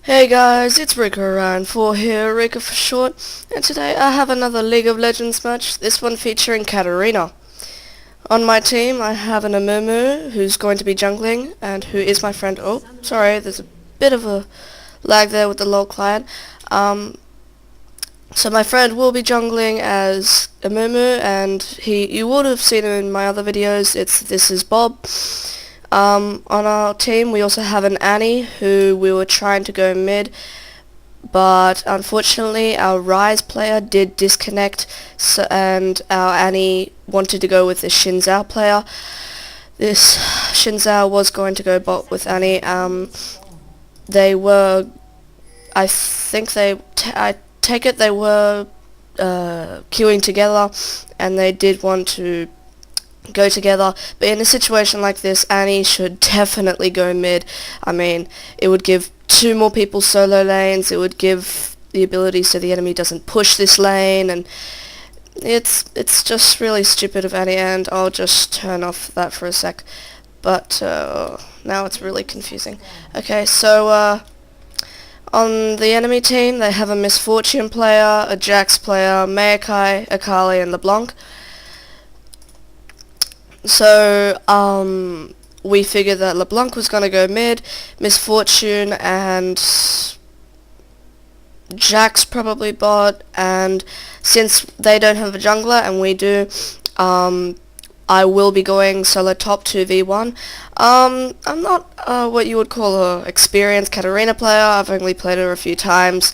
Hey guys, it's Rico4 here, Rico for short, and today I have another League of Legends match, this one featuring Katarina. On my team I have an Amumu who's going to be jungling, and who is my friend. Oh, sorry, there's a bit of a lag there with the LoL client. So my friend will be jungling as Amumu, and you would have seen him in my other videos. This is Bob. On our team we also have an Annie who we were trying to go mid, but unfortunately our Rise player did disconnect, and our Annie wanted to go with the Shinzao player. This Shinzao was going to go bot with Annie. They were, I take it they were queuing together, and they did want to go together, but in a situation like this Annie should definitely go mid. I mean, it would give two more people solo lanes, it would give the ability so the enemy doesn't push this lane, and it's just really stupid of Annie, and I'll just turn off that for a sec. But now it's really confusing. Okay, so on the enemy team they have a Misfortune player, a Jax player, Maokai, Akali and LeBlanc. So, we figured that LeBlanc was going to go mid, Misfortune and Jax probably bot, and since they don't have a jungler and we do, I will be going solo top 2v1. I'm not what you would call a experienced Katarina player. I've only played her a few times.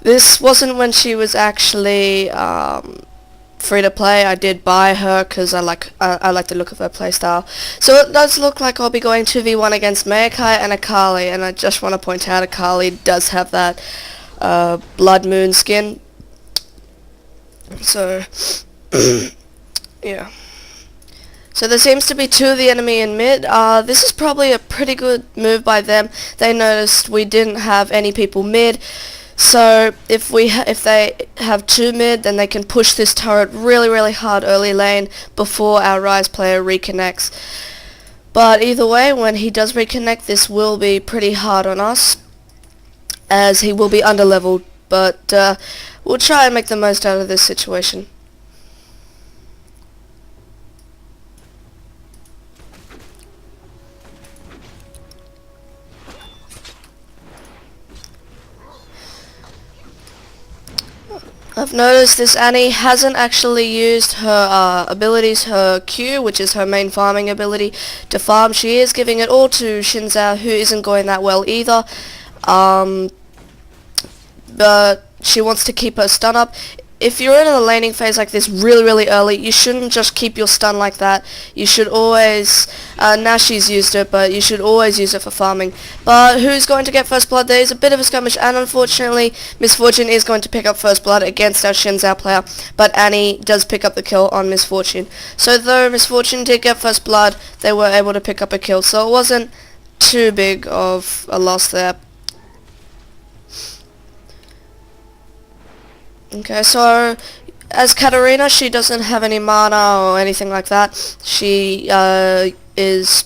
This wasn't when she was actually free to play. I did buy her because I like the look of her playstyle. So it does look like I'll be going 2v1 against Maokai and Akali, and I just want to point out Akali does have that Blood Moon skin. So yeah. So there seems to be two of the enemy in mid. This is probably a pretty good move by them. They noticed we didn't have any people mid. So if they have two mid, then they can push this turret really hard early lane before our Rise player reconnects. But either way, when he does reconnect, this will be pretty hard on us, as he will be underleveled. But we'll try and make the most out of this situation. I've noticed this Annie hasn't actually used her abilities, her Q, which is her main farming ability, to farm. She is giving it all to Shinzao, who isn't going that well either. But she wants to keep her stun up. If you're in a laning phase like this really early, you shouldn't just keep your stun like that. You should always, now she's used it, but you should always use it for farming. But who's going to get first blood? There is a bit of a skirmish, and unfortunately Misfortune is going to pick up first blood against our Shinzao player, but Annie does pick up the kill on Misfortune. So though Misfortune did get first blood, they were able to pick up a kill, so it wasn't too big of a loss there. Okay, so as Katarina, she doesn't have any mana or anything like that. She is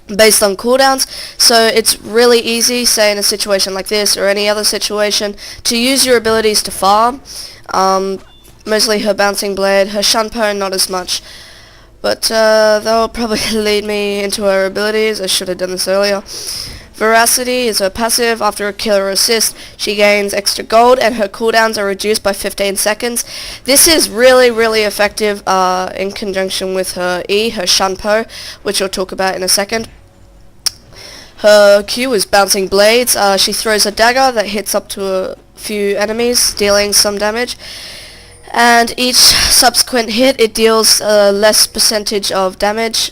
based on cooldowns, so it's really easy, say in a situation like this or any other situation, to use your abilities to farm. Mostly her Bouncing Blade, her Shunpo not as much, but they'll probably lead me into her abilities. I should have done this earlier. Veracity is her passive. After a kill or assist, she gains extra gold, and her cooldowns are reduced by 15 seconds. This is really effective in conjunction with her E, her Shunpo, which I'll talk about in a second. Her Q is Bouncing Blades. She throws a dagger that hits up to a few enemies, dealing some damage. And each subsequent hit, it deals less percentage of damage.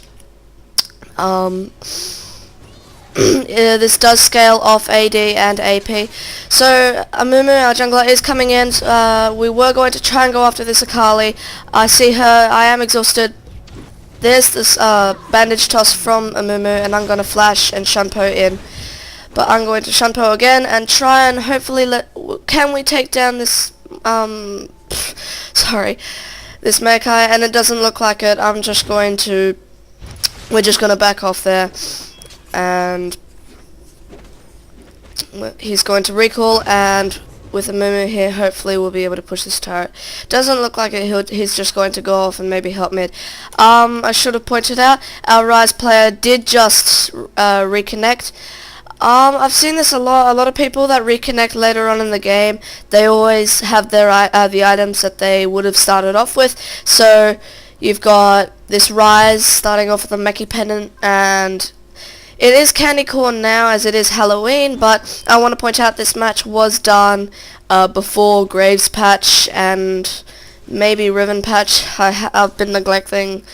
This does scale off AD and AP. So Amumu, our jungler, is coming in. We were going to try and go after this Akali. I see her. I am exhausted. There's this bandage toss from Amumu, and I'm going to flash and Shunpo in. But I'm going to Shunpo again and try and hopefully can we take down this sorry, this Maokai, and it doesn't look like it. We're just going to back off there. And He's going to recall, and with a Mumu here, hopefully we'll be able to push this turret. Doesn't look like it. He's just going to go off and maybe help mid. I should have pointed out, our Rise player did just reconnect. I've seen this a lot. A lot of people that reconnect later on in the game, they always have their the items that they would have started off with. So you've got this Rise starting off with a Meki Pendant, and it is candy corn now as it is Halloween, but I want to point out this match was done before Graves patch and maybe Riven patch. I've been neglecting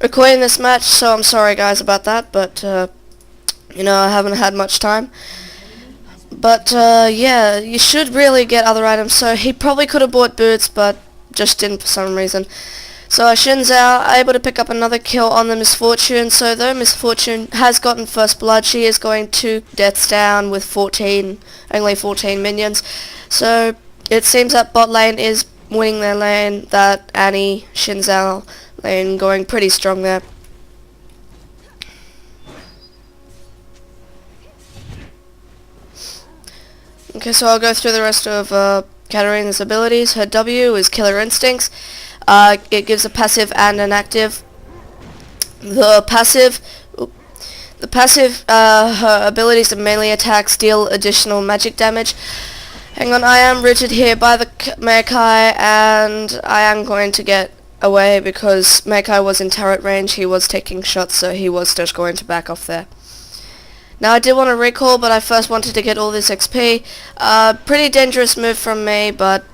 recording this match, so I'm sorry guys about that, but you know, I haven't had much time. But yeah, you should really get other items. So he probably could have bought boots, but just didn't for some reason. So Xin Zhao able to pick up another kill on the Misfortune. So though Misfortune has gotten first blood, she is going 2 deaths down with only 14 minions. So it seems that bot lane is winning their lane. That Annie, Xin Zhao lane going pretty strong there. Okay, so I'll go through the rest of Katarina's abilities. Her W is Killer Instincts. It gives a passive and an active. The passive, her abilities to melee attacks deal additional magic damage. Hang on, I am rooted here by the Maokai, and I am going to get away because Maokai was in turret range. He was taking shots, so he was just going to back off there. Now I did want to recall, but I first wanted to get all this XP. Pretty dangerous move from me, but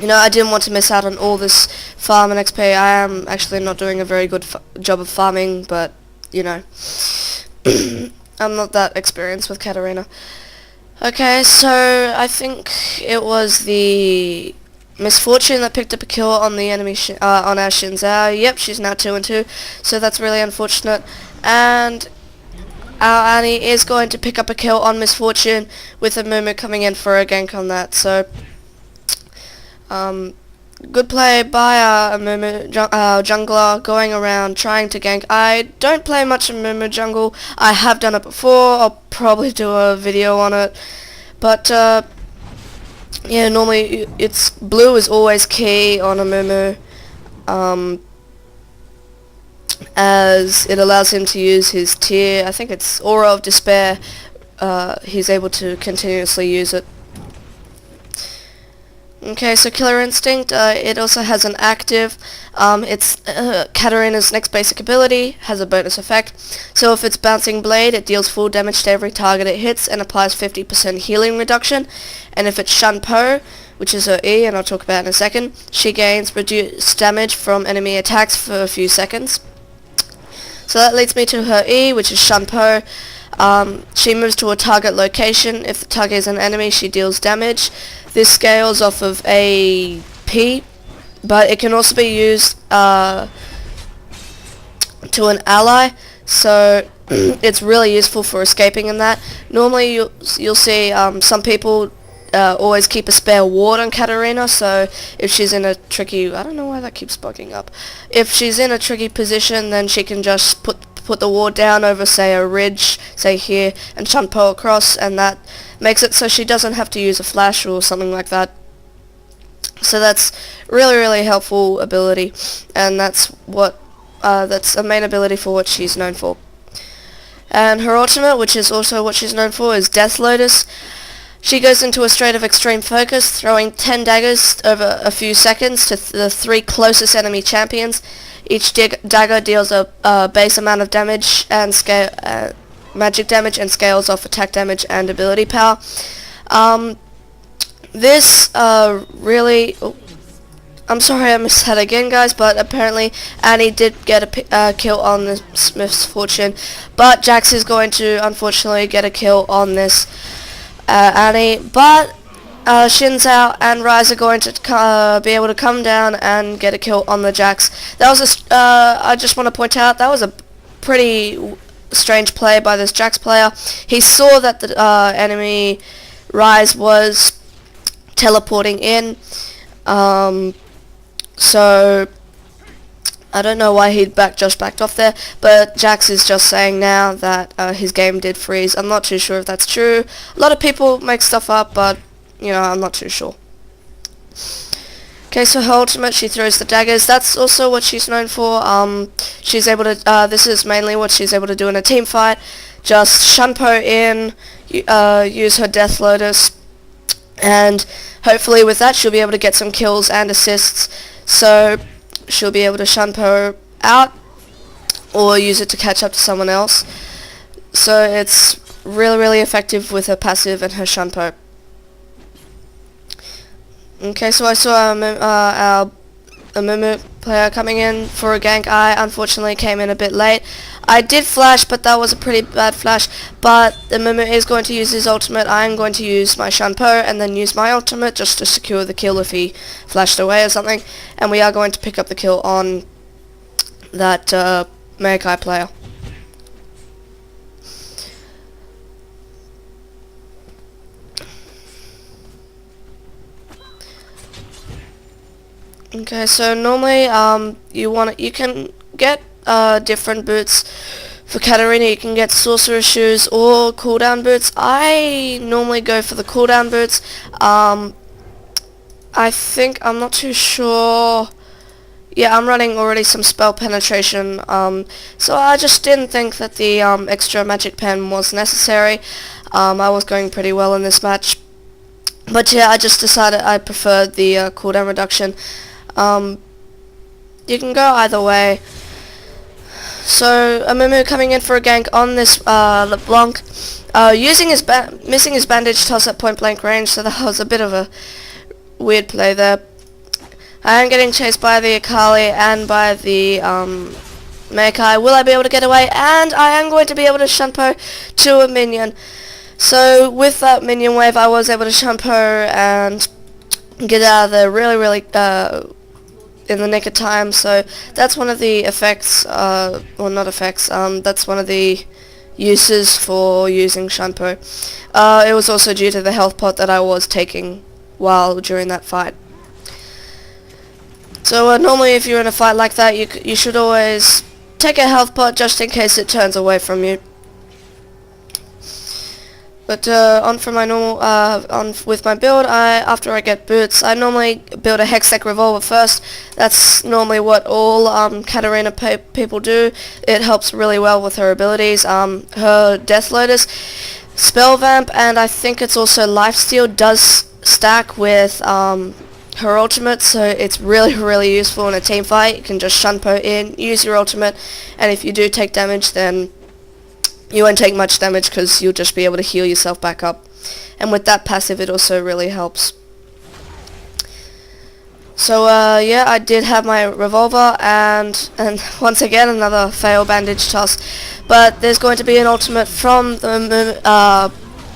you know, I didn't want to miss out on all this farm and XP. I am actually not doing a very good job of farming, but you know, I'm not that experienced with Katarina. Okay, so I think it was the Misfortune that picked up a kill on the enemy on our Xin Zhao. Yep, she's now 2-2, so that's really unfortunate. And our Annie is going to pick up a kill on Misfortune with a Mumu coming in for a gank on that. So good play by a Mumu jungler going around trying to gank. I don't play much in Mumu jungle. I have done it before. I'll probably do a video on it. But yeah, normally it's blue is always key on a Mumu, as it allows him to use his tier. I think it's Aura of Despair. He's able to continuously use it. Okay, so Killer Instinct, it also has an active. It's Katarina's next basic ability, has a bonus effect. So if it's Bouncing Blade, it deals full damage to every target it hits and applies 50% healing reduction. And if it's Shunpo, which is her E, and I'll talk about in a second, she gains reduced damage from enemy attacks for a few seconds. So that leads me to her E, which is Shunpo. She moves to a target location. If the target is an enemy, she deals damage. This scales off of a P, but it can also be used to an ally, so it's really useful for escaping in that. Normally you'll see some people always keep a spare ward on Katarina, so if she's in a tricky, I don't know why that keeps bugging up, if she's in a tricky position, then she can just put the ward down over, say, a ridge, say here, and Shunpo across, and that makes it so she doesn't have to use a flash or something like that. So that's really helpful ability, and that's a main ability for what she's known for. And her ultimate, which is also what she's known for, is Death Lotus. She goes into a state of extreme focus, throwing 10 daggers over a few seconds to the 3 closest enemy champions. Each dagger deals a base amount of damage and magic damage, and scales off attack damage and ability power. This really... I'm sorry I missed that again, guys, but apparently Annie did get a kill on this Misfortune, but Jax is going to unfortunately get a kill on this Annie, but Xin Zhao and Rise are going to be able to come down and get a kill on the Jax. That was I just want to point out, that was a pretty strange play by this Jax player. He saw that the enemy Rise was teleporting in, so I don't know why he just backed off there, but Jax is just saying now that his game did freeze. I'm not too sure if that's true. A lot of people make stuff up, but, you know, I'm not too sure. Okay, so her ultimate, she throws the daggers. That's also what she's known for. She's able to, this is mainly what she's able to do in a team fight. Just Shunpo in, use her Death Lotus, and hopefully with that she'll be able to get some kills and assists. So she'll be able to Shunpo out or use it to catch up to someone else. So it's really effective with her passive and her Shunpo. Okay, so I saw our Mumu player coming in for a gank. I unfortunately came in a bit late. I did flash, but that was a pretty bad flash. But the Mumu is going to use his ultimate. I'm going to use my Shunpo and then use my ultimate just to secure the kill if he flashed away or something. And we are going to pick up the kill on that Maokai player. Okay, so normally you can get different boots for Katarina. You can get sorcerer shoes or cooldown boots. I normally go for the cooldown boots. I think, I'm not too sure. Yeah, I'm running already some spell penetration, so I just didn't think that the extra magic pen was necessary. I was going pretty well in this match, but yeah, I just decided I preferred the cooldown reduction. You can go either way. So Mumu coming in for a gank on this LeBlanc, missing his bandage toss at point blank range, so that was a bit of a weird play there. I am getting chased by the Akali and by the Maokai. Will I be able to get away? And I am going to be able to Shunpo to a minion. So with that minion wave I was able to Shunpo and get out of there really in the nick of time. So that's one of the effects, well not effects, that's one of the uses for using Shunpo. It was also due to the health pot that I was taking while during that fight. So normally if you're in a fight like that, you should always take a health pot just in case it turns away from you. But on for my normal, with my build, after I get boots, I normally build a Hextech Revolver first. That's normally what all Katarina people do. It helps really well with her abilities. Her Death Lotus, Spell Vamp, and I think it's also Lifesteal does stack with her ultimate, so it's really useful in a team fight. You can just Shunpo in, use your ultimate, and if you do take damage, then you won't take much damage because you'll just be able to heal yourself back up. And with that passive it also really helps. So yeah, I did have my revolver and once again another fail bandage toss. But there's going to be an ultimate from the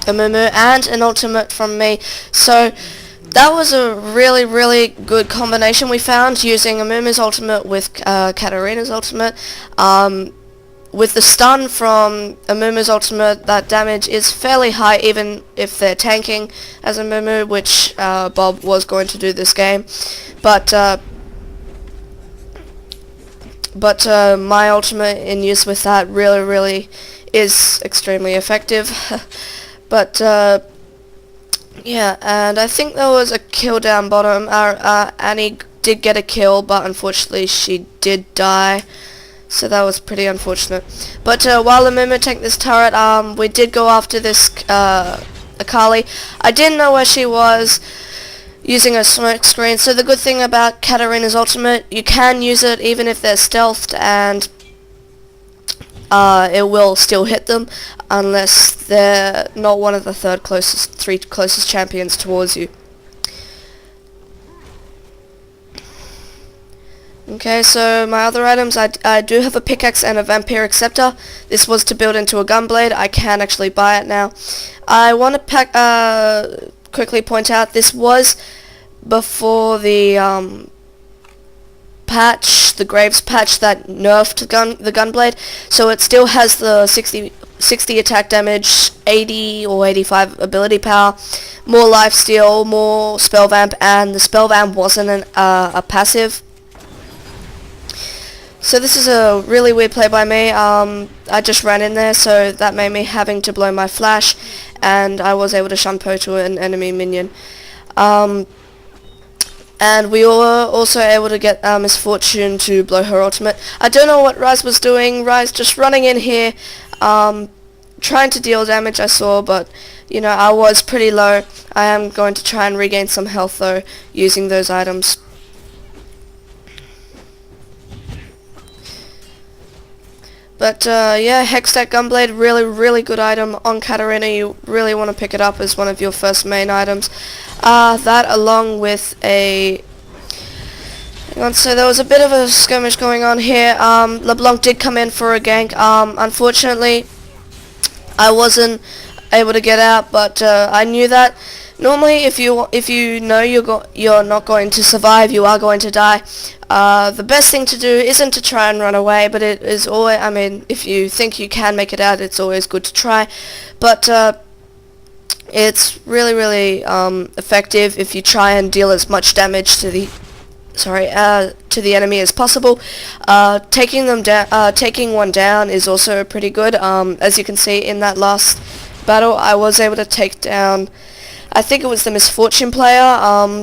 Mumu and an ultimate from me. So that was a really good combination we found, using Amumu's ultimate with Katarina's ultimate. With the stun from Amumu's ultimate, that damage is fairly high even if they're tanking as Amumu, which Bob was going to do this game. But my ultimate in use with that really is extremely effective. But yeah, and I think there was a kill down bottom. Annie did get a kill, but unfortunately she did die. So that was pretty unfortunate. But while the Mumu tanked this turret, we did go after this Akali. I didn't know where she was using a smoke screen. So the good thing about Katarina's ultimate, you can use it even if they're stealthed, and it will still hit them unless they're not one of the three closest champions towards you. Okay, so my other items, I do have a pickaxe and a vampiric scepter. This was to build into a gunblade. I can actually buy it now. I want to quickly point out, this was before the patch, the Graves patch that nerfed the gunblade, so it still has the 60 attack damage, 80 or 85 ability power, more lifesteal, more spell vamp, and the spell vamp wasn't a passive. So this is a really weird play by me. I just ran in there, so that made me having to blow my flash, and I was able to Shunpo to an enemy minion. And we were also able to get Misfortune to blow her ultimate. I don't know what Rise was doing. Rise just running in here, trying to deal damage, I saw, but you know, I was pretty low. I am going to try and regain some health though, using those items. But yeah, Hextech Gunblade, really good item on Katarina. You really want to pick it up as one of your first main items. That along with a... Hang on, so there was a bit of a skirmish going on here. LeBlanc did come in for a gank. Unfortunately, I wasn't able to get out, but I knew that. Normally, if you know you're not going to survive, you are going to die. The best thing to do isn't to try and run away, but it is always, I mean, if you think you can make it out, it's always good to try. But it's really effective if you try and deal as much damage to the enemy as possible. Taking one down is also pretty good. As you can see in that last battle, I was able to take down, I think it was the Misfortune player,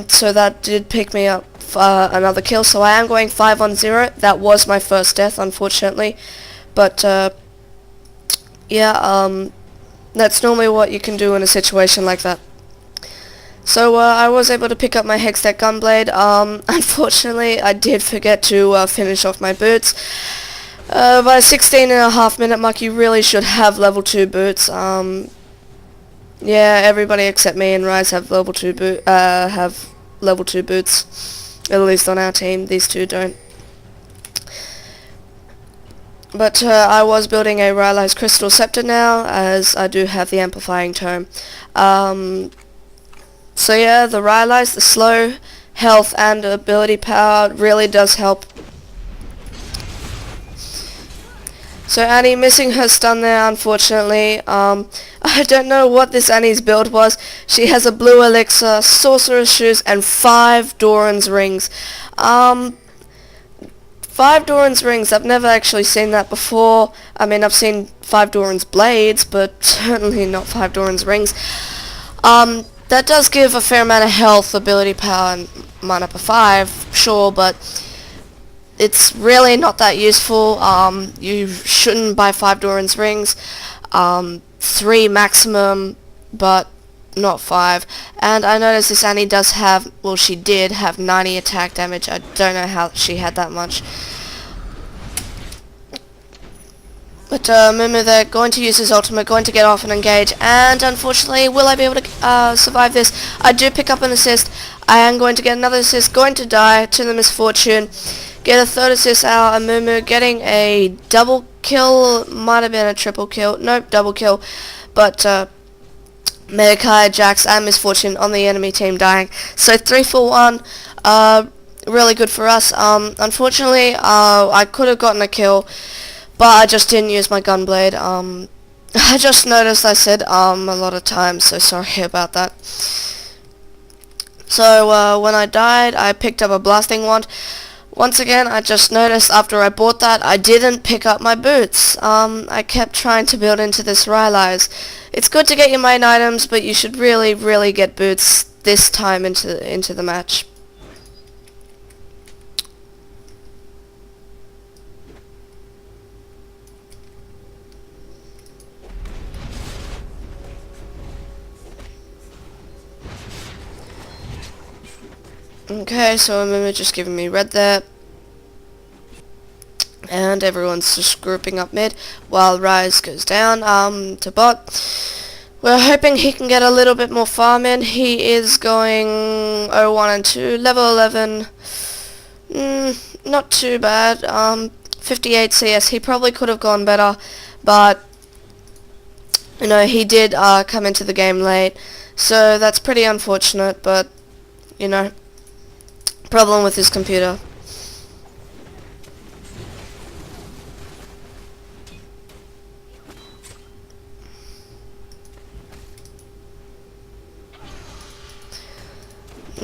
so that did pick me up another kill. So I am going 5-on-0. That was my first death, unfortunately, but yeah, that's normally what you can do in a situation like that. So I was able to pick up my Hextech Gunblade. Unfortunately, I did forget to finish off my boots. By 16.5 minute mark, you really should have level 2 boots. Yeah, everybody except me and Rise have level 2 boots. At least on our team, these two don't. But I was building a Rylai's Crystal Scepter now, as I do have the Amplifying Tome. So yeah, the Rylai's, the slow, health, and ability power really does help. So Annie missing her stun there, unfortunately. I don't know what this Annie's build was. She has a blue elixir, sorcerer's shoes, and 5 Doran's rings. 5 Doran's rings, I've never actually seen that before. I mean, I've seen 5 Doran's blades, but certainly not 5 Doran's rings. That does give a fair amount of health, ability power, and mana per 5, sure, but it's really not that useful. You shouldn't buy 5 Doran's rings. 3 maximum, but not 5. And I noticed this Annie does have, well, she did have 90 attack damage. I don't know how she had that much. But Mumu, they're going to use his ultimate, going to get off and engage, and unfortunately, will I be able to survive this? I do pick up an assist. I am going to get another assist, going to die to the Misfortune. Get a third assist out, and Mumu getting a double kill, might have been a triple kill, nope, double kill, but Metakai, Jax, and Misfortune on the enemy team dying. So 3 for 1, really good for us. Unfortunately, I could have gotten a kill, but I just didn't use my Gunblade. I just noticed I said a lot of times, so sorry about that. So when I died, I picked up a blasting wand. Once again, I just noticed after I bought that, I didn't pick up my boots. I kept trying to build into this Rylai's. It's good to get your main items, but you should really get boots this time into the match. Okay, so I remember just giving me red there. And everyone's just grouping up mid while Rise goes down to bot. We're hoping he can get a little bit more farm in. He is going 0-1 and 2, level 11. Not too bad. 58 CS. He probably could have gone better, but you know, he did come into the game late, so that's pretty unfortunate, but you know, problem with his computer.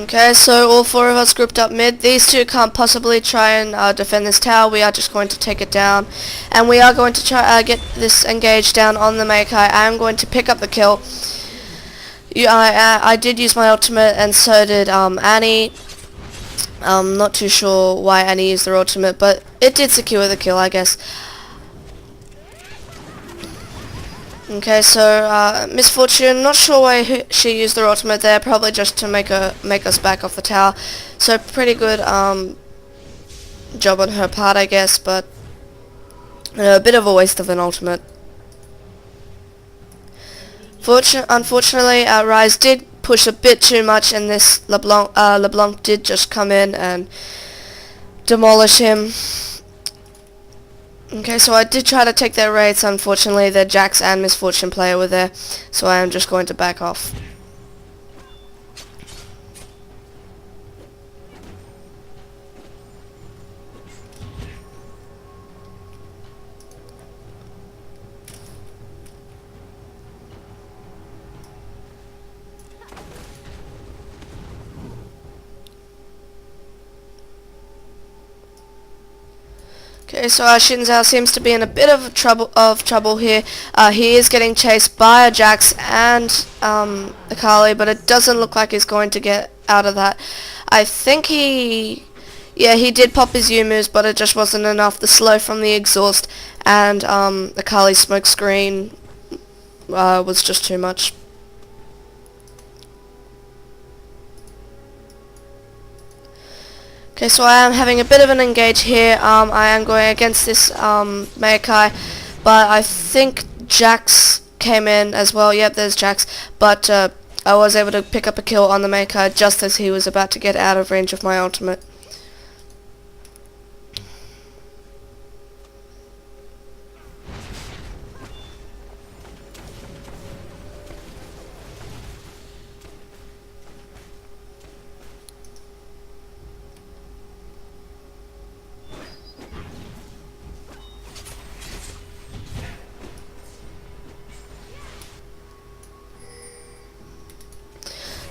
Okay, so all four of us grouped up mid. These two can't possibly try and defend this tower. We are just going to take it down. And we are going to try get this engaged down on the Makai. I am going to pick up the kill. I did use my ultimate, and so did Annie. Not too sure why Annie used their ultimate, but it did secure the kill, I guess. Okay, so Misfortune, not sure why she used their ultimate there, probably just to make us back off the tower. So pretty good job on her part, I guess, but a bit of a waste of an ultimate. Unfortunately, Ryze did push a bit too much, and this LeBlanc did just come in and demolish him. Okay, so I did try to take their raids. Unfortunately, the Jax and Misfortune player were there, so I am just going to back off. Okay, so Xin Zhao seems to be in a bit of trouble here. He is getting chased by a Jax and Akali, but it doesn't look like he's going to get out of that. I think he did pop his U moves, but it just wasn't enough. The slow from the exhaust and Akali's smoke screen was just too much. Okay, so I am having a bit of an engage here. I am going against this Makai, but I think Jax came in as well. Yep, there's Jax, but I was able to pick up a kill on the Makai just as he was about to get out of range of my ultimate.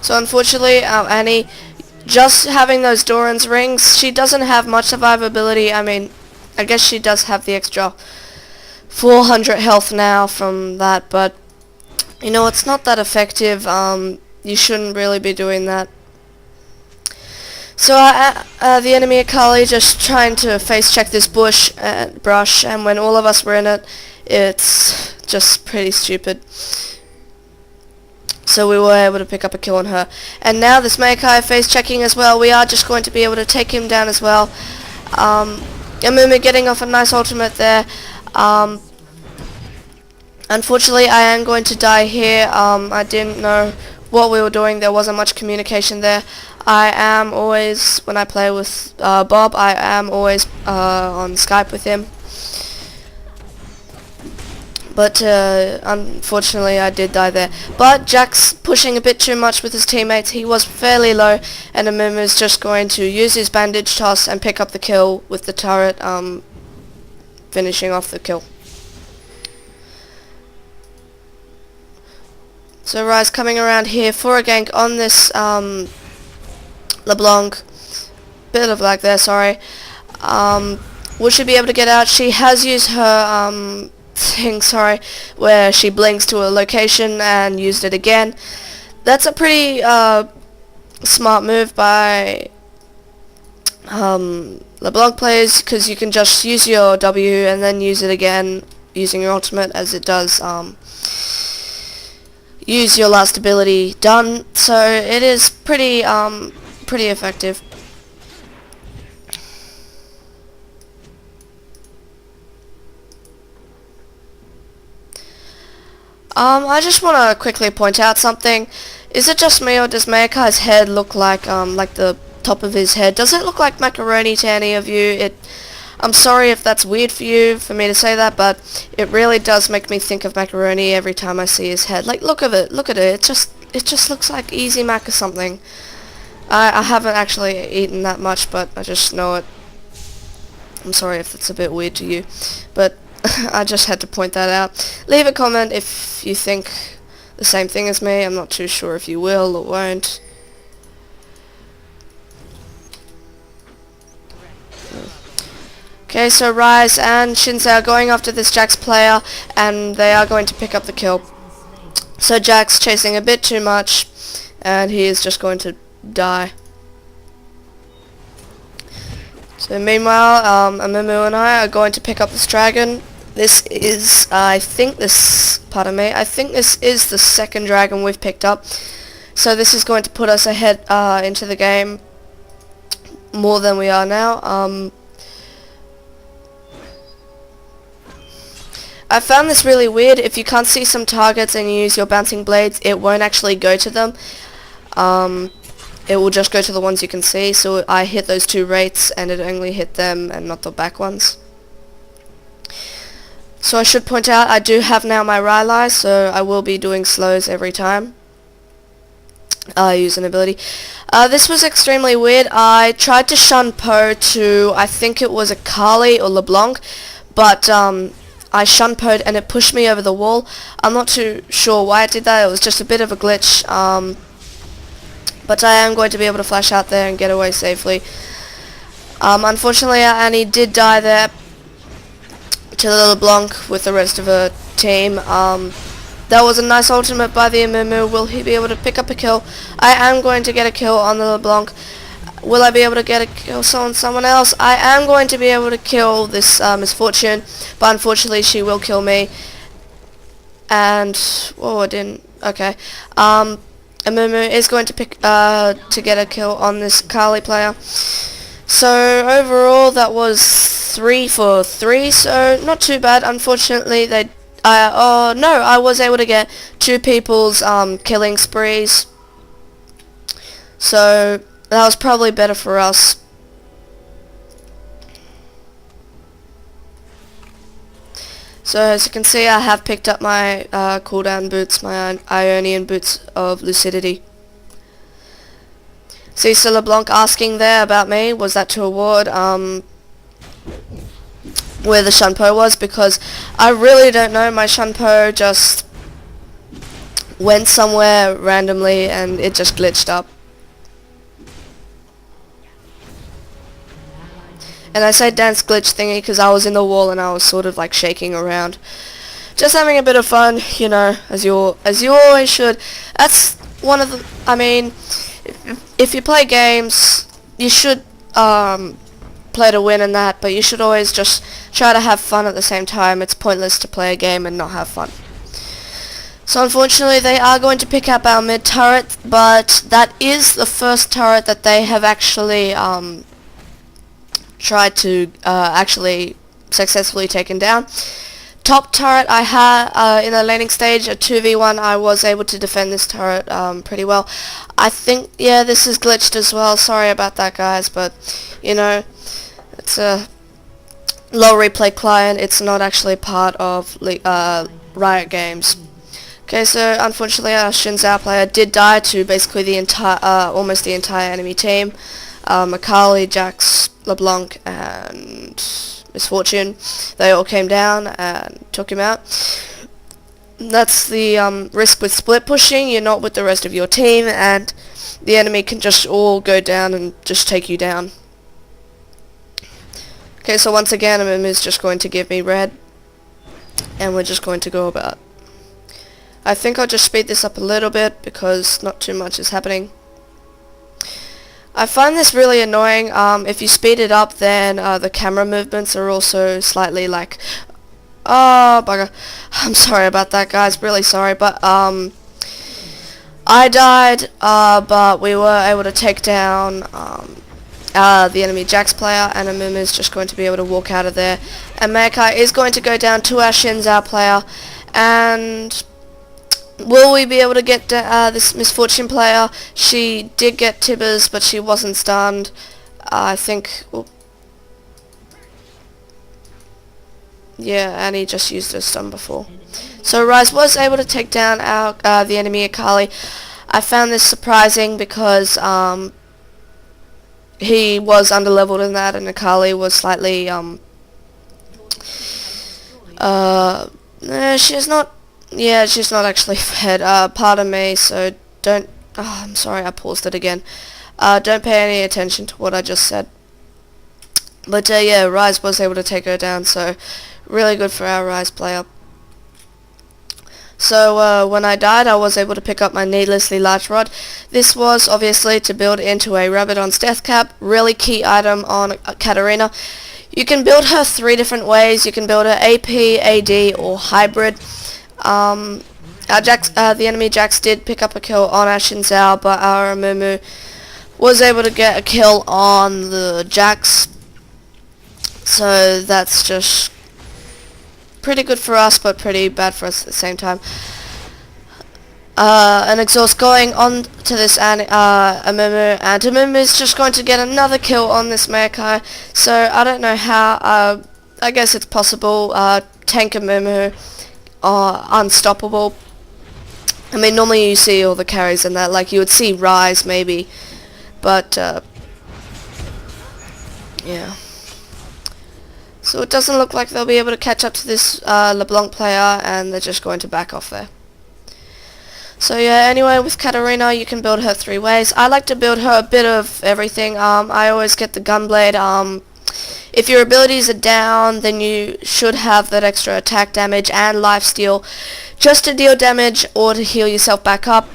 So unfortunately, Annie, just having those Doran's rings, she doesn't have much survivability. I mean, I guess she does have the extra 400 health now from that, but you know, it's not that effective. You shouldn't really be doing that. So the enemy Akali just trying to face check this brush, and when all of us were in it, it's just pretty stupid. So we were able to pick up a kill on her. And now this Makai face checking as well. We are just going to be able to take him down as well. Amumu getting off a nice ultimate there. Unfortunately, I am going to die here. I didn't know what we were doing. There wasn't much communication there. I am always, when I play with Bob, I am always on Skype with him. But unfortunately I did die there. But Jax pushing a bit too much with his teammates. He was fairly low, and Amumu's just going to use his bandage toss and pick up the kill with the turret, finishing off the kill. So Ryze coming around here for a gank on this LeBlanc. Bit of lag there, sorry. Will she be able to get out? She has used her thing, sorry, where she blinks to a location and used it again. That's a pretty smart move by LeBlanc players, because you can just use your W and then use it again using your ultimate, as it does use your last ability done. So it is pretty effective. I just want to quickly point out something. Is it just me, or does Mayakai's head look like the top of his head? Does it look like macaroni to any of you? I'm sorry if that's weird for me to say that, but it really does make me think of macaroni every time I see his head. Like, look at it. It just looks like Easy Mac or something. I haven't actually eaten that much, but I just know it. I'm sorry if it's a bit weird to you, but I just had to point that out. Leave a comment if you think the same thing as me. I'm not too sure if you will or won't. Okay, so Rise and Shinsei are going after this Jax player, and they are going to pick up the kill. So Jax chasing a bit too much, and he is just going to die. So meanwhile, Amumu and I are going to pick up this dragon. This is, I think this is the second dragon we've picked up. So this is going to put us ahead into the game more than we are now. I found this really weird. If you can't see some targets and you use your bouncing blades, it won't actually go to them. It will just go to the ones you can see. So I hit those two rates and it only hit them and not the back ones. So I should point out I do have now my Rylai, so I will be doing slows every time I use an ability. This was extremely weird. I tried to Shunpo to, I think it was a Kali or LeBlanc, but I Shunpo'd and it pushed me over the wall. I'm not too sure why it did that. It was just a bit of a glitch. But I am going to be able to flash out there and get away safely. Unfortunately, Annie did die there to the LeBlanc with the rest of her team. That was a nice ultimate by the Amumu. Will he be able to pick up a kill? I am going to get a kill on the LeBlanc. Will I be able to get a kill on someone else? I am going to be able to kill this Misfortune, but unfortunately she will kill me. And I didn't. Okay. Amumu is going to get a kill on this Kali player. So overall, that was 3 for 3. So not too bad. Unfortunately, I was able to get 2 people's killing sprees. So that was probably better for us. So as you can see, I have picked up my cooldown boots, my Ionian boots of Lucidity. See, so LeBlanc asking there about me, was that to award where the Shunpo was, because I really don't know. My Shunpo just went somewhere randomly and it just glitched up. And I say dance glitch thingy because I was in the wall and I was sort of like shaking around. Just having a bit of fun, you know, as you always should. That's one of the, I mean, if you play games, you should play to win and that, but you should always just try to have fun at the same time. It's pointless to play a game and not have fun. So unfortunately they are going to pick up our mid turret, but that is the first turret that they have actually tried to actually successfully taken down. Top turret I had in the laning stage, a 2v1, I was able to defend this turret pretty well. I think, yeah, this is glitched as well. Sorry about that, guys, but you know, it's a LoLReplay Client. It's not actually part of Riot Games. Okay, so unfortunately our Shinsei player did die to basically the entire, almost the entire enemy team. Akali, Jax, LeBlanc, and Misfortune. They all came down and took him out. That's the risk with split pushing. You're not with the rest of your team, and the enemy can just all go down and just take you down. Okay, so once again, Amumu is just going to give me red, and we're just going to go about. I think I'll just speed this up a little bit because not too much is happening. I find this really annoying. If you speed it up, then the camera movements are also slightly like, oh bugger. I'm sorry about that, guys, really sorry, but I died, but we were able to take down the enemy Jax player, and Amumu is just going to be able to walk out of there, and Maokai is going to go down to our Shinsei player. And will we be able to get this Misfortune player? She did get Tibbers, but she wasn't stunned. I think. Yeah, Annie just used her stun before. So Rise was able to take down our the enemy Akali. I found this surprising because he was underleveled in that, and Akali was slightly she's not. Yeah, she's not actually fed. Pardon me, so don't... Oh, I'm sorry, I paused it again. Don't pay any attention to what I just said. But yeah, Rise was able to take her down, so really good for our Rise player. So when I died, I was able to pick up my needlessly large rod. This was obviously to build into a Rabadon's death cap, really key item on Katarina. You can build her 3 different ways. You can build her AP, AD, or hybrid. The enemy Jax did pick up a kill on our Xin Zhao, but our Mumu was able to get a kill on the Jax. So that's just pretty good for us, but pretty bad for us at the same time. An exhaust going on to this Amumu, and Amumu is just going to get another kill on this Maokai. So I don't know how. I guess it's possible. Tank Amumu are unstoppable. I mean, normally you see all the carries and that, like you would see Rise maybe, but yeah. So it doesn't look like they'll be able to catch up to this LeBlanc player, and they're just going to back off there. So yeah, anyway, with Katarina, you can build her 3 ways. I like to build her a bit of everything. I always get the Gunblade. If your abilities are down, then you should have that extra attack damage and lifesteal just to deal damage or to heal yourself back up.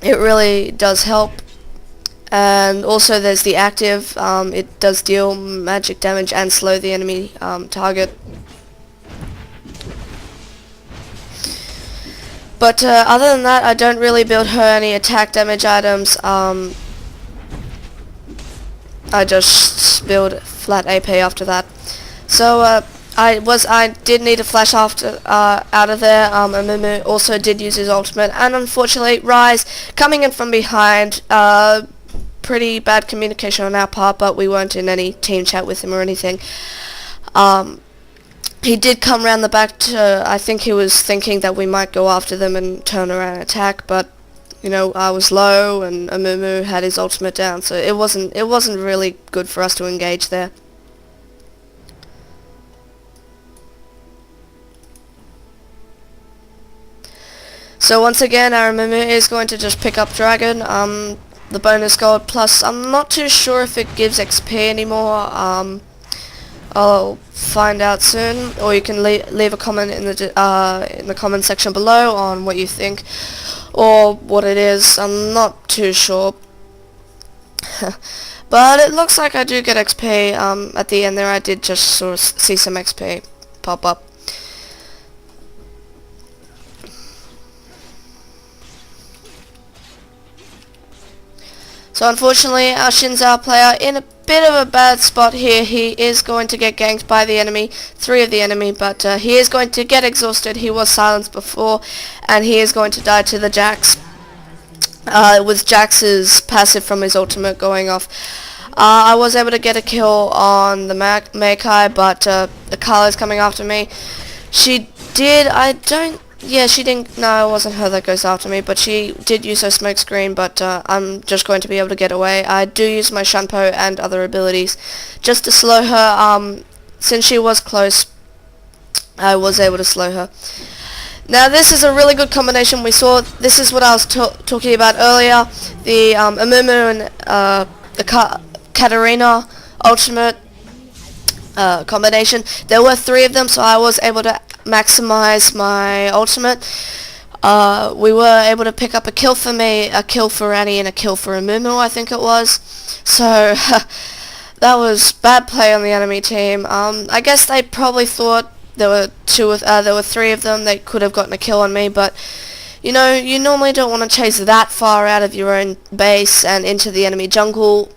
It really does help. And also there's the active. It does deal magic damage and slow the enemy target. But other than that, I don't really build her any attack damage items. I just build flat AP after that. So I did need a flash after out of there. Amumu also did use his ultimate, and unfortunately Rise coming in from behind. Pretty bad communication on our part, but we weren't in any team chat with him or anything. He did come around the back to, I think he was thinking that we might go after them and turn around and attack, but you know, I was low and Amumu had his ultimate down, so it wasn't really good for us to engage there. So once again, our Amumu is going to just pick up Dragon. The bonus gold plus, I'm not too sure if it gives XP anymore. I'll find out soon, or you can leave a comment in the comment section below on what you think or what it is. I'm not too sure, but it looks like I do get XP. At the end there, I did just sort of see some XP pop up. So unfortunately, our Xin Zhao player in a bit of a bad spot here. He is going to get ganked by the enemy, 3 of the enemy, but he is going to get exhausted. He was silenced before, and he is going to die to the Jax. With Jax's passive from his ultimate going off. I was able to get a kill on the Maokai, but the Carla's coming after me. She did, she didn't, no, it wasn't her that goes after me, but she did use her smoke screen, but I'm just going to be able to get away. I do use my Shunpo and other abilities just to slow her. Since she was close, I was able to slow her. Now this is a really good combination. We saw, this is what I was talking about earlier, the Amumu and the Katarina ultimate combination. There were 3 of them, so I was able to maximize my ultimate. We were able to pick up a kill for me, a kill for Annie, and a kill for Amumu, I think it was. So that was bad play on the enemy team. I guess they probably thought there were 3 of them. They could have gotten a kill on me, but you know, you normally don't want to chase that far out of your own base and into the enemy jungle,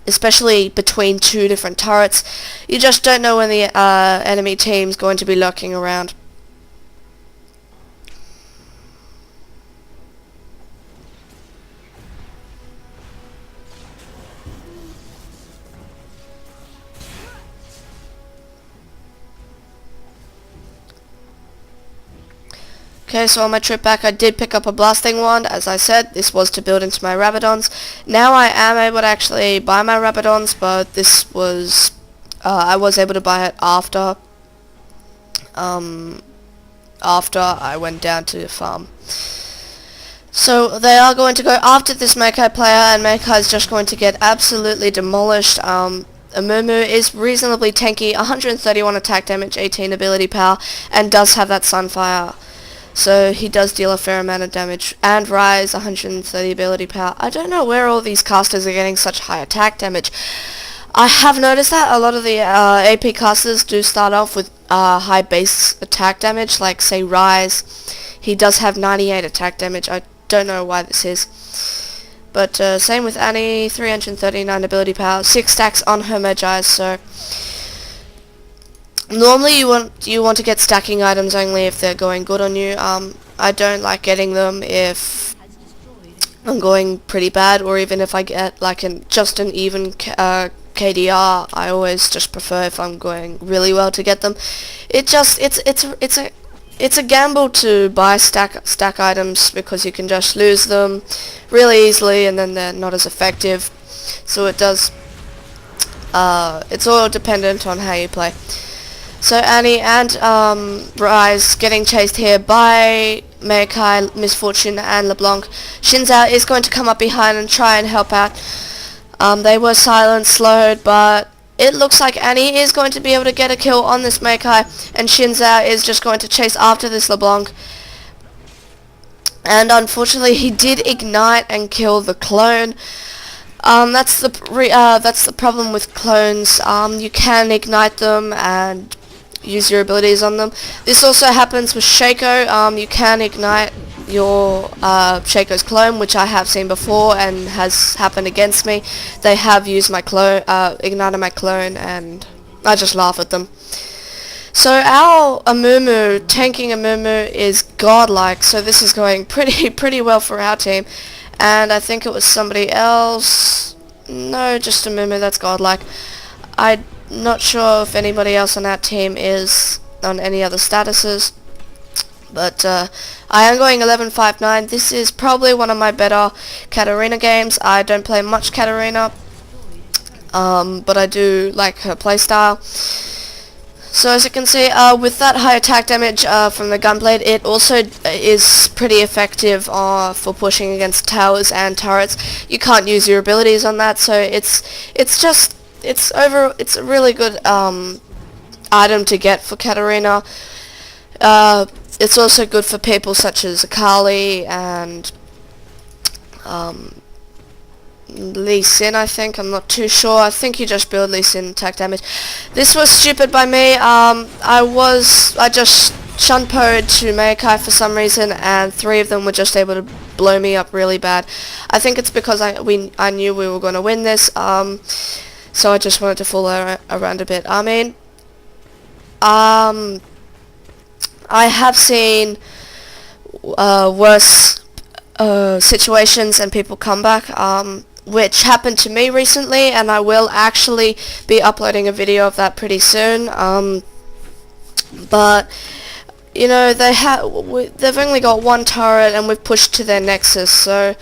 especially between 2 different turrets. You just don't know when the enemy team's going to be lurking around. Okay, so on my trip back I did pick up a blasting wand. As I said, this was to build into my Rabadons. Now I am able to actually buy my Rabadons, but this was, I was able to buy it after I went down to the farm. So they are going to go after this Maokai player, and Maokai is just going to get absolutely demolished. Amumu is reasonably tanky, 131 attack damage, 18 ability power, and does have that Sunfire. So he does deal a fair amount of damage. And Rise, 130 ability power. I don't know where all these casters are getting such high attack damage. I have noticed that a lot of the AP casters do start off with high base attack damage, like say Rise. He does have 98 attack damage. I don't know why this is. But same with Annie, 339 ability power, 6 stacks on her Magi, so normally you want to get stacking items only if they're going good on you. I don't like getting them if I'm going pretty bad, or even if I get like just an even KDR. I always just prefer if I'm going really well to get them. It's a gamble to buy stack items because you can just lose them really easily and then they're not as effective. So it does. It's all dependent on how you play. So Annie and Rise getting chased here by Meikai, Misfortune and LeBlanc. Shinzao is going to come up behind and try and help out. They were silent, slowed, but it looks like Annie is going to be able to get a kill on this Meikai, and Shinzao is just going to chase after this LeBlanc. And unfortunately, he did ignite and kill the clone. That's the problem with clones. You can ignite them and use your abilities on them. This also happens with Shaco. You can ignite your Shaco's clone, which I have seen before and has happened against me. They have used my clone, ignited my clone, and I just laugh at them. So our Amumu, tanking Amumu, is godlike, so this is going pretty well for our team. And I think it was somebody else. No, just Amumu, that's godlike. I'm not sure if anybody else on our team is on any other statuses. But I am going 11-5-9. This is probably one of my better Katarina games. I don't play much Katarina, but I do like her playstyle. So as you can see, with that high attack damage from the Gunblade, it also is pretty effective for pushing against towers and turrets. You can't use your abilities on that, so it's a really good item to get for Katarina. It's also good for people such as Akali and Lee Sin, I think. I'm not too sure. I think you just build Lee Sin attack damage. This was stupid by me. I just Shunpo'd to Meikai for some reason, and 3 of them were just able to blow me up really bad. I think it's because I knew we were going to win this, so I just wanted to fool around a bit. I mean, I have seen worse situations and people come back, which happened to me recently, and I will actually be uploading a video of that pretty soon. But you know, they've only got 1 turret and we've pushed to their nexus, so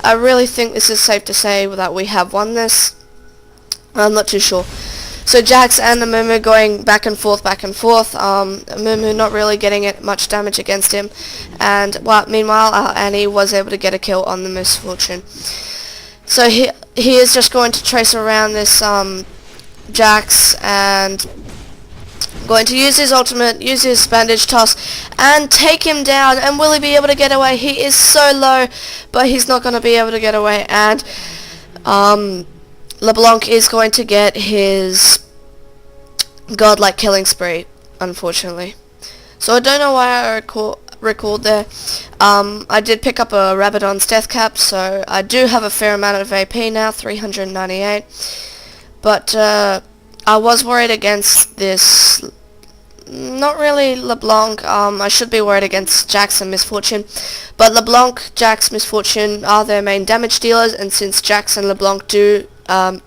I really think this is safe to say that we have won this. I'm not too sure. So Jax and Amumu going back and forth. Amumu not really getting much damage against him, and meanwhile Annie was able to get a kill on the Misfortune. So he is just going to trace around this Jax and going to use his ultimate, use his bandage toss, and take him down. And will he be able to get away? He is so low, but he's not going to be able to get away. And LeBlanc is going to get his godlike killing spree, unfortunately. So I don't know why I recalled there. I did pick up a Rabadon's death cap, so I do have a fair amount of AP now, 398. But I was worried against this. Not really LeBlanc. I should be worried against Jax and Misfortune, but LeBlanc, Jax, Misfortune are their main damage dealers, and since Jax and LeBlanc do out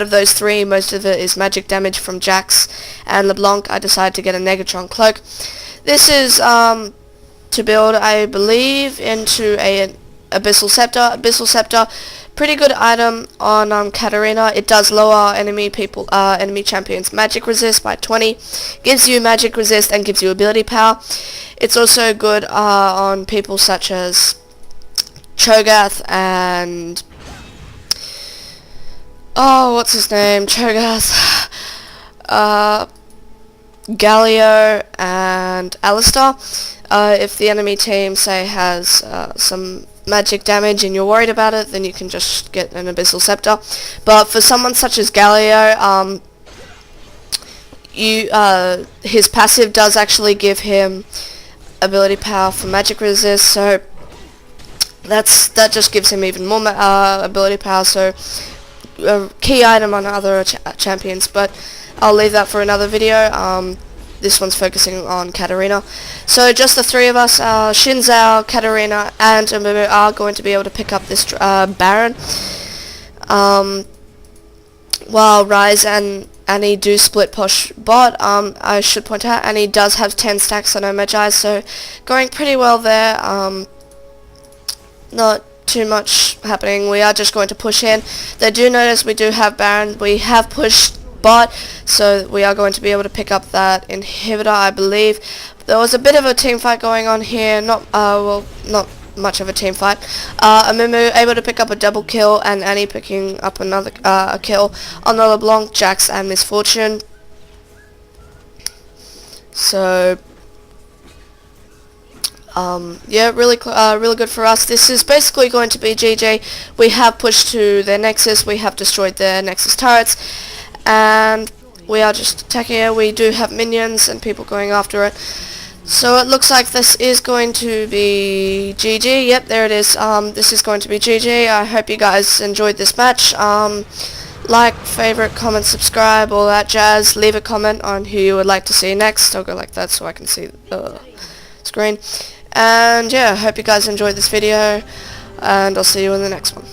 of those 3, most of it is magic damage from Jax and LeBlanc, I decided to get a Negatron Cloak. This is to build, I believe, into an Abyssal Scepter. Abyssal Scepter, pretty good item on Katarina. It does lower enemy champions' magic resist by 20, gives you magic resist and gives you ability power. It's also good on people such as Cho'Gath and oh, what's his name? Cho'Gath, Galio, and Alistar. If the enemy team, say, has some magic damage and you're worried about it, then you can just get an Abyssal Scepter. But for someone such as Galio, his passive does actually give him ability power for magic resist, so that just gives him even more ability power, so a key item on other champions, but I'll leave that for another video. This one's focusing on Katarina. So just the three of us, Shinzao, Katarina, and Amumu are going to be able to pick up this Baron. While Rise and Annie do split push bot, I should point out Annie does have 10 stacks on her Magi, so going pretty well there. Not too much happening. We are just going to push in. They do notice we do have Baron. We have pushed bot, so we are going to be able to pick up that inhibitor, I believe. There was a bit of a team fight going on here. Not much of a team fight. Amumu able to pick up a double kill, and Annie picking up another a kill on the LeBlanc, Jax, and Misfortune. So yeah, really good for us. This is basically going to be GG. We have pushed to their Nexus. We have destroyed their Nexus turrets, and we are just attacking it. We do have minions and people going after it. So it looks like this is going to be GG. Yep, there it is. This is going to be GG. I hope you guys enjoyed this match. Like, favorite, comment, subscribe, all that jazz. Leave a comment on who you would like to see next. I'll go like that so I can see the screen. And yeah, I hope you guys enjoyed this video, and I'll see you in the next one.